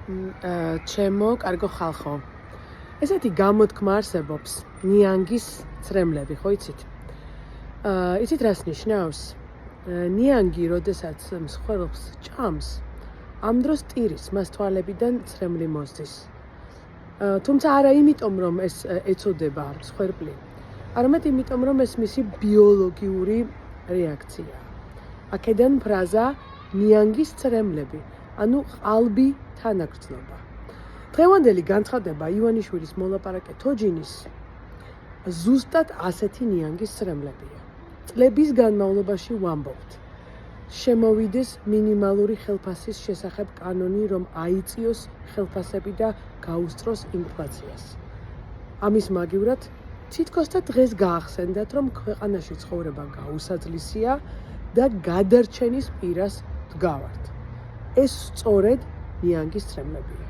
ჩემო კარგო ხალხო. ესეთი გამოთქმა არსებობს ნიანგის ცრემლები, ხო იცით? იცით რას ნიშნავს? ნიანგი, როდესაც მსხვერპლს ჭამს, ამ დროს ტირის, მას თვალებიდან ცრემლი მოსდის. თუმცა არა იმიტომ, რომ ეს ეწოდება მსხვერპლი, არამედ იმიტომ, რომ ეს მისი ბიოლოგიური რეაქცია. აქედან ფრაზა ნიანგის ცრემლები, ანუ ყალბი თანაგრძნობა. დღევანდელი განცხადება ივანიშვილის მოლაპარაკე თოჯინის ზუსტად ასეთი ნიანგის ცრემლებია. წლების განმავლობაში ვამბობთ. შემოვიდეს მინიმალური ხელფასის შესახებ კანონი, რომ აიწიოს ხელფასები და გაუსწროს ინფლაციას. ამის მაგივრად თითქოს და დღეს გაახსენდათ, რომ ქვეყანაში ცხოვრება გაუსაძლისია და გადარჩენის პირას დგავართ. ეს სწორედ ნიანგის ცრემლებია.